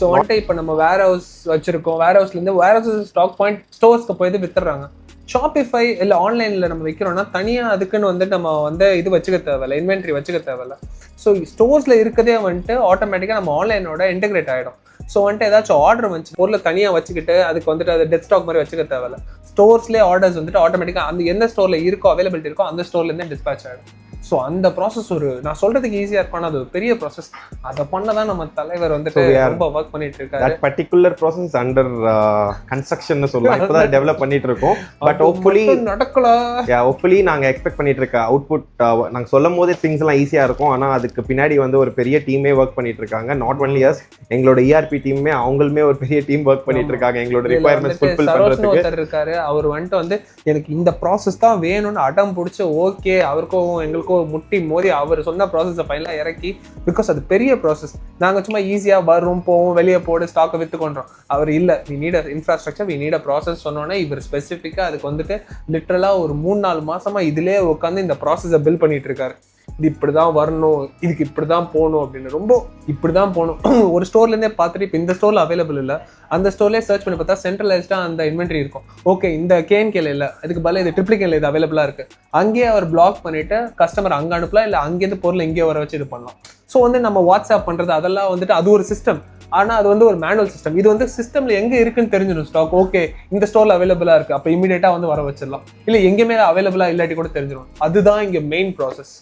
So வந்துட்டு இப்போ நம்ம வேர் ஹவுஸ் வச்சிருக்கோம், வேர் ஹவுஸ்லேருந்து வேர் ஹவுஸ் ஸ்டாக் பாயிண்ட் ஸ்டோர்ஸ்க்கு போய் வித்துடுறாங்க. ஷாப்பிஃபை இல்லை ஆன்லைனில் நம்ம வைக்கிறோம்னா தனியாக அதுக்குன்னு வந்துட்டு நம்ம வந்து இது வச்சுக்க தேவையில்ல, இன்வென்ட்ரி வச்சுக்க தேவையில்ல. ஸோ ஸ்டோர்ஸில் இருக்கதே வந்துட்டு ஆட்டோமேட்டிக்காக நம்ம ஆன்லைனோட இன்டெகிரேட் ஆகிடும். ஸோ வந்துட்டு ஏதாச்சும் ஆர்டர் வந்துச்சு பொருளை தனியாக வச்சுக்கிட்டு அதுக்கு வந்துட்டு அது டெத் ஸ்டாக் மாதிரி வச்சுக்க தேவையில்ல. ஸ்டோர்ஸ்லேயே ஆர்டர்ஸ் வந்துட்டு ஆட்டோமேட்டிக்காக அந்த எந்த ஸ்டோரில் இருக்கோ அவைலபிலிட்டி இருக்கோ அந்த ஸ்டோர்லேருந்து டிஸ்பேச் ஆகிடும். ஸோ அந்த ப்ராசஸ் நான் சொல்றதுக்கு ஈஸியாக இருக்கும், ஆனால் அது ஒரு பெரிய ப்ராசஸ். அதை பண்ணதான் நம்ம தலைவர் வந்துட்டு ரொம்ப ஒர்க் பண்ணிட்டு இருக்காரு. That particular process under construction சொல்லலாம். இப்போதான் டெவலப் பண்ணிட்டு இருக்கோம். பட் ஹோப்ஃபுல்லி நடக்கலாம். ஹோப்ஃபுல்லி நாங்கள் எக்ஸ்பெக்ட் பண்ணிட்டு இருக்க அவுட்புட் நாங்கள் சொல்லும் போதே திங்ஸ் எல்லாம் ஈஸியாக இருக்கும். ஆனால் அதுக்கு பின்னாடி வந்து ஒரு பெரிய டீமே ஒர்க் பண்ணிட்டு இருக்காங்க. நாட் ஒன்லி அஸ், எங்களோட ERP டீமே அவங்களுமே ஒரு பெரிய டீம் ஒர்க் பண்ணிட்டு இருக்காங்க எங்களோட ரிக்வயர்மெண்ட்ஸ் ஃபுல்ஃபில் பண்றதுக்கு. இருக்காரு அவர் வந்துட்டு வந்து எனக்கு இந்த ப்ராசஸ் தான் வேணும்னு அடம் பிடிச்சி ஓகே அவருக்கும் எங்களுக்கும் முட்டி மோதி அவர் சொன்ன ப்ராசஸை ஃபைனலாக இறக்கி, பிகாஸ் அது பெரிய ப்ராசஸ். நாங்கள் சும்மா ஈஸியாக வரும் போவோம் வெளியே போடு ஸ்டாக்கை விற்று கொண்டோம். அவர் இல்லை, we need infrastructure, we need process சொன்னோன்னே இவர் ஸ்பெசிஃபிக்காக அதுக்கு வந்துட்டு லிட்டரலாக ஒரு 3-4 மாசமா இதிலே உட்காந்து இந்த ப்ராசஸை பில்ட் பண்ணிட்டு இருக்காரு. இது இப்படி தான் வரணும், இதுக்கு இப்படி தான் போகணும் அப்படின்னு ரொம்ப இப்படி தான் போகணும். ஒரு ஸ்டோர்லேருந்தே பார்த்துட்டு இப்போ இந்த ஸ்டோரில் அவைலபிள் இல்லை, அந்த ஸ்டோர்லேயே சர்ச் பண்ணி பார்த்தா சென்ட்ரலைஸ்டாக அந்த இன்வென்ட்ரி இருக்கும். ஓகே இந்த KNKல இல்லை, அதுக்கு பதிலாக இது ட்ரிப்ளிகேல இது அவைலபிளாக இருக்குது. அங்கேயே அவர் பிளாக் பண்ணிவிட்டு கஸ்டமர் அங்கே அனுப்பலாம், இல்லை அங்கேருந்து பொருள் எங்கேயோ வர வச்சு இது பண்ணலாம். ஸோ வந்து நம்ம வாட்ஸ்அப் பண்ணுறது அதெல்லாம் வந்துட்டு அது ஒரு சிஸ்டம். ஆனால் அது வந்து ஒரு மேனுவல் சிஸ்டம். இது வந்து சிஸ்டமில் எங்கே இருக்குன்னு தெரிஞ்சிடும் ஸ்டாக். ஓகே இந்த ஸ்டோரில் அவைலபிளாக இருக்குது, அப்போ இமீடியட்டாக வந்து வர வச்சிடலாம். இல்லை எங்கேயுமே அவைலபிளாக இல்லாட்டி கூட தெரிஞ்சிடும். அதுதான் இங்கே மெயின் ப்ராசஸ்.